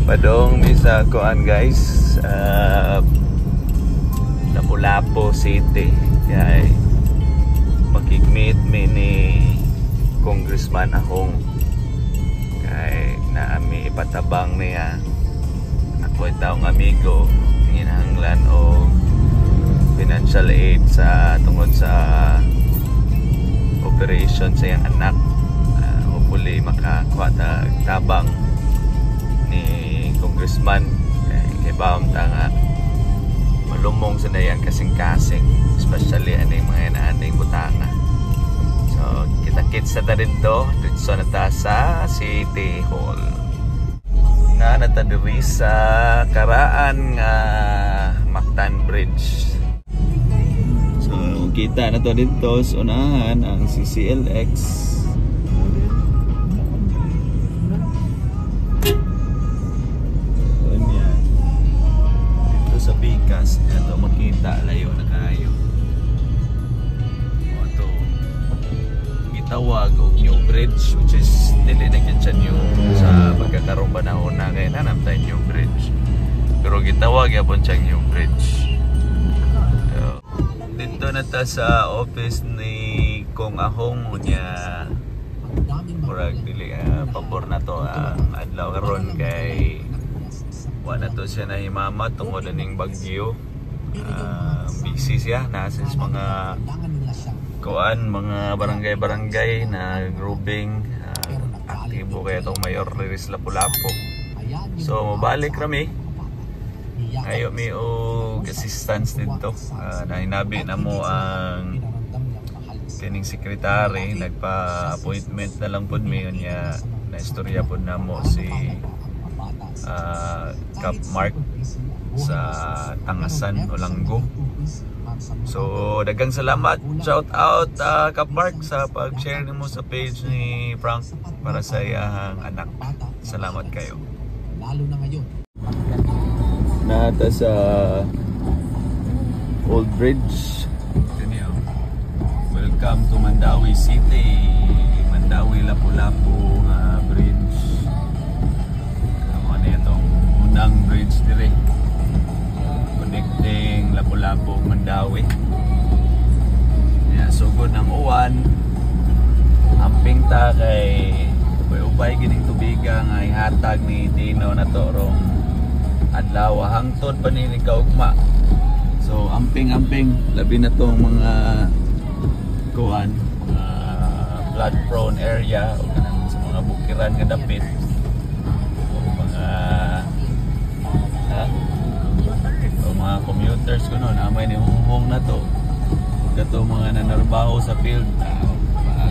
Padong mi sa kuan guys, Lapu-Lapu City. Kaya makikmeet mi ni Congressman Ahong. Kaya naami ipatabang niya. Ako taong amigo, hinahanglan o financial aid sa tungod sa operation sa iyang anak. Hopefully makakuha ta tabang ni Congressman kay baom ta nga malumong sa nayang kasing-kasing, especially aning mga inaaning butanga. So kita-kits na dito na ta sa City Hall na natadiri sa karaan nga Mactan Bridge. So kita na to dito sa unahan ang CCLX. Sa Bikas, ito makita layo na kayo. Ito gitawag og New Bridge, which is dili na gyud siya new sa pagkakaroon panahon na kay nanam tayo New Bridge, pero gitawag yapon siyang New Bridge. Dito na ta sa office ni Kong Ahong unya. Murag dili pabor na to ang adlaw karon kay wala to siya na himama tungod ning bagyo. Busy siya nasa mga kuan, mga barangay-barangay na grouping. Aktibo kaya itong Mayor Riris Lapu-Lapu. So mabalik rami. Ayo mi og assistance dito. Nahinabi na mo ang kining secretary, nagpa-appointment na lang pud mi unya na istorya pud namo si Cap Mark sa Tangasan, Olanggo. So daghang salamat, shout out Cap Mark sa pag-share nimo sa page ni Frank para sa iyang anak. Salamat kayo. Lalo na ngayon. Nata sa Old Bridge. Welcome to Mandawi City, Mandawi Lapu-Lapu Bridge. Itong unang bridge dire connecting Lapu-Lapu Mandawi. Sugod ng uwan, amping ta kay upay gining tubiga nga ihatag ni Dino na torong adlaw hangtod pa ni kaugma. So amping labi na tong mga kuan flood prone area o kanang sa mga bukiran nga dapit. Mga commuters ko noon, amay ni hung na to. Kato mga nanarbaho sa field.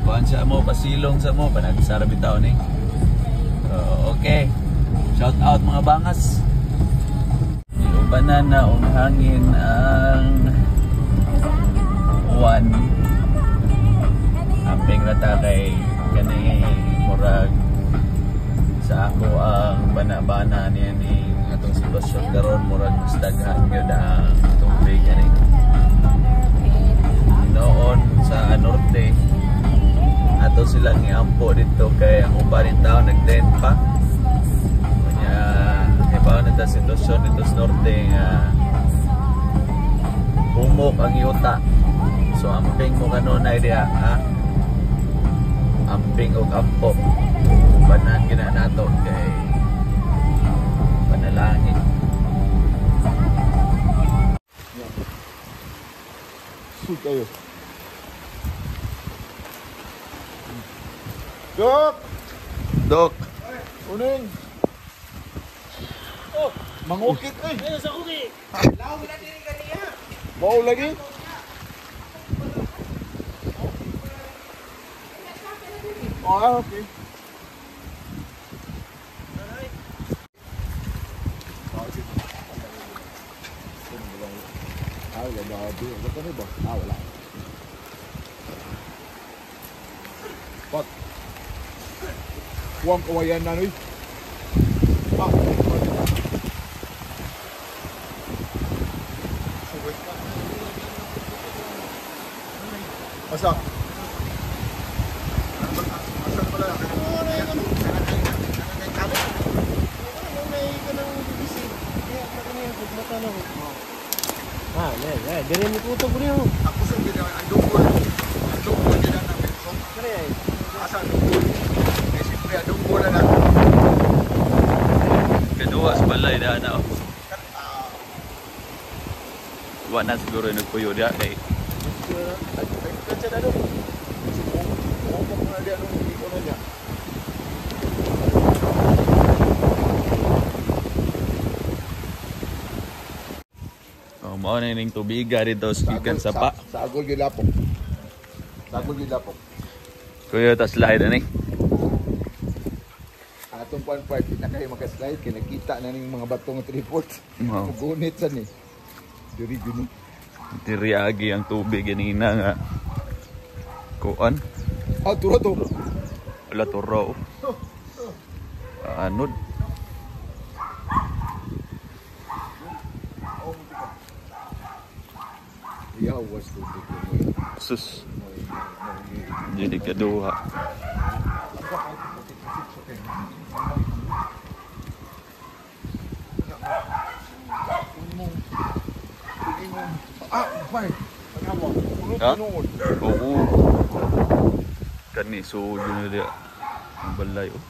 Kuhan siya mo, pasilong sa mo, panagsara bitaw ni. Okay, shout out mga bangas. Iubanan na hangin ang uwan. Amping rata kay kani murag sa ako ang bana-bana niya ni atong sitwasyon karon murag mas daghan gyud ang tubig ani. Noon sa norte ato silang iampo dito kay ang uban rin tao nag-tent pa. Kanya iba na ta sitwasyon dito sa norte nga humok ang yuta. So amping mo kanunay diha ha. Amping og ampo. Banan gina nato kay panalangin. Shoot kayo. Dok! Dok! Uning! Oh! Mangukit eh! Ayaw sa kuki! Lao mo lang din kaniya! Mau lagi? Oh, okay. Wala. Pot. Huwag kawayan na nuy. Masa? Masa pala? Ah, dire ni puto ko niyo. Ako sa gina ang dungol. Ang dungol gina na metro. Kare ay. Asa ang dungol? Eh siyempre ang dungol na. Kedua sa balay na na. Wa na siguro nagpuyo dia kay. Kaya na do. Opo ko na dia no, hindi ko na dia. Mao na ning tubiga dito sa gikan sa pa. Sa agol gilapok. Sa agol gilapok. Kuya tas slide ani. Atong pan part na kayo maka-slide kay nakita na ning mga batong tripod. Wow. Gunit sa ni. Diri guni. Tiriagi ang tubig ganina nga. Kuan. Ah, turo to. Wala turo. Anod. Yawas tubig. Sus. Jadi kedua. Ah, fine. Ha? Oo. Kani so dun dia. Ang balay oh.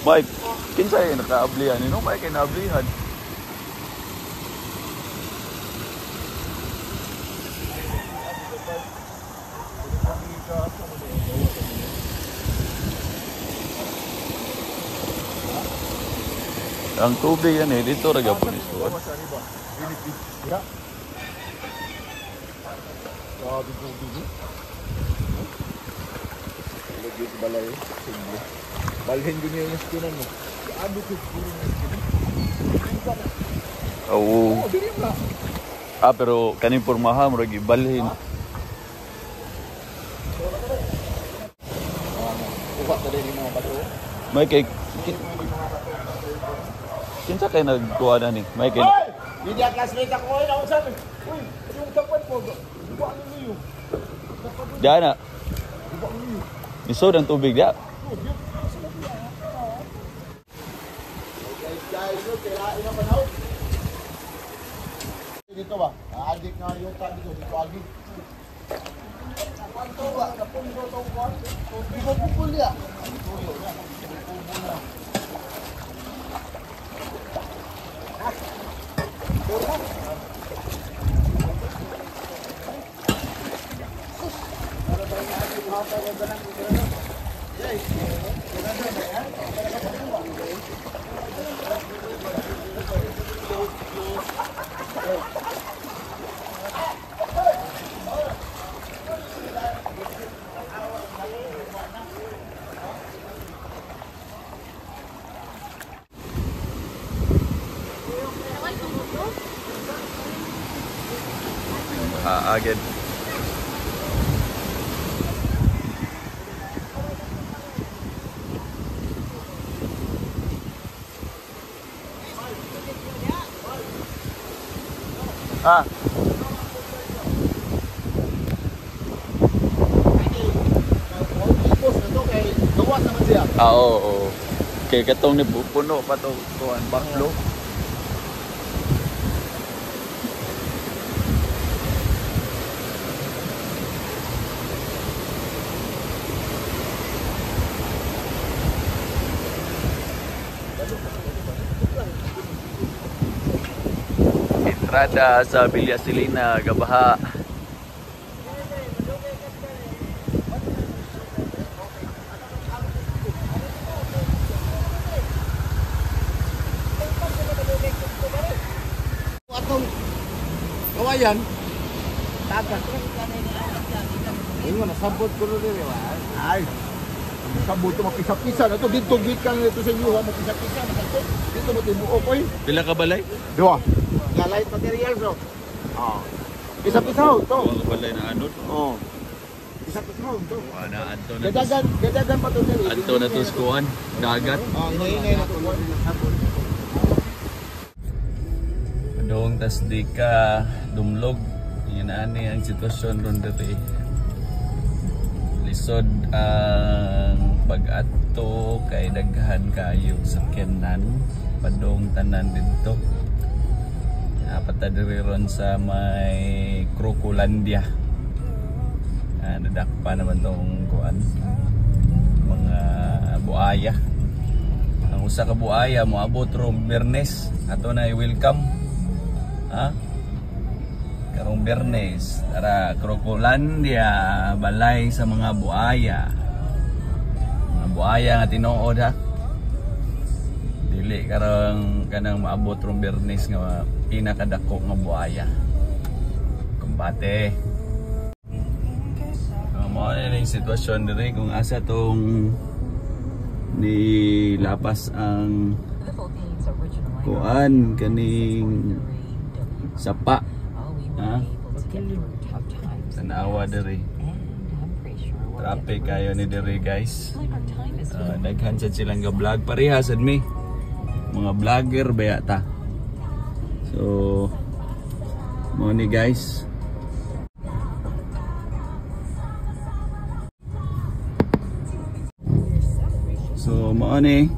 Mike, kinsay nakaablihan nino? Mike kay naablihan. Ang tubig yan eh, dito raga po ni Suwan. Ya. Grabe tubig. Lagi sa balay. Simple. Balhin din yung skinan mo. Ano ko siguro yung skinan? Oo. Oh, dili na. Ah, pero kaning pormaha mo ragi balhin. Kuha ka din yung mga bato. May kay kinsa kay nagkuha na ni? May kay Hindi ang classmate ako ngayon. Ako sabi, uy, yung tapat mo. Diba ano niyo? Diana. Diba ano niyo? Isod ang tubig dia. Guys, so, kailain ang panahon. Dito ba? Adik nga yung dito. Dito adik. Panto ba? Napundo itong kwan? Di ba pupul ya? Tuyo na. Pupul na. Agad. Ah. Ah, oo. Kay katong ni puno pa to kuan baklo. Entrada sa Villa Silina, Gabaha. Atong kawayan. Tagat. Ayun, nasabot ko rin eh. Ay. Sabot ito, mapisa-pisa na ito. Dito, gikan ito sa inyo. Mapisa-pisa. Dito mo tibuo ko eh. Pila ka balay? Dua. Nga light material bro. Oh. Pisa-pisa ho. Ito. Ang balay na anod. Oh. Isa to bro. To. Ana adto na. Gadagan pa to diri. Adto na to skuan, dagat. Oh, inay na to. Padong tas di ka dumlog. Yan ani ang sitwasyon ron dito. Lisod ang pag-adto kay daghan kayo sa sakyanan. Padong tanan dito. Patadiri ron sa may Crocolandia. Nadakpa naman tong kuan mga buaya. Ang usa ka buaya moabot ron Biyernes ato na i-welcome. Ha? Karong Biyernes tara Crocolandia, balay sa mga buaya. Mga buaya nga tinuod ha. Dili karong kanang maabot ron Biyernes nga pinakadako nga buaya. Kumbate. Mao na yung sitwasyon diri kung asa tong nilapas ang kuan kaning sapa. Ha? Tanawa diri. Traffic kayo ni diri guys. Daghan sad silang ga-vlog pareha sad mi. Mga vlogger baya ta. So mo ni guys. So mao ni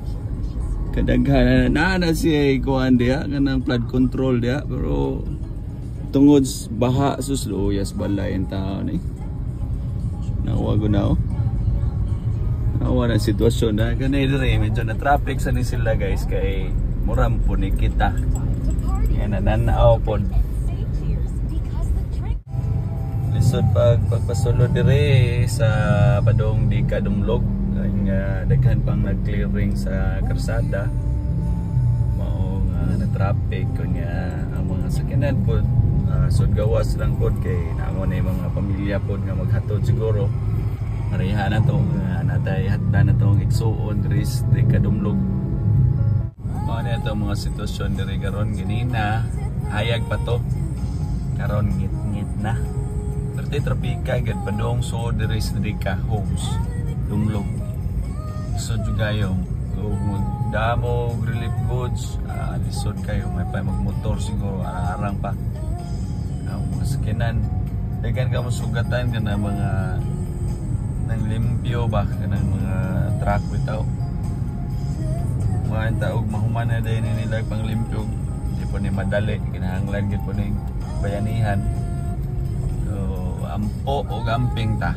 kadaghan na siya kuan dia kanang flood control dia pero tungod baha sus luyas balay ang tao ni. Nawa gunaw. Nawa na sitwasyon na kanay dire medyo na traffic sa ni sila guys kay muram po ni kita. Yan nananaw pod. Lisod pagpasulod dire sa padong di kadumlog. Daghan pang nag-clearing sa karsada mao nga na traffic kunya ang mga sakyanan pod sud gawas lang pod kay naamo na mga pamilya pod nga maghatod siguro mariha na to natay hatda na tong igsuon diri di kadumlog mao na to mga sitwasyon diri karon ganina hayag pa to karon ngit na perti trapika gid padong so diri ka homes dumlog. So juga yung kung magdamo relief goods lisod kayo may pa magmotor siguro arang pa ang mga sakinan dagan ka masugatan ka na mga nang limpyo ba ka ng mga truck bitaw mga taog mahuman na din nila pang limpyo hindi po ni madali kinahanglan gid po ni bayanihan so ampo o gamping ta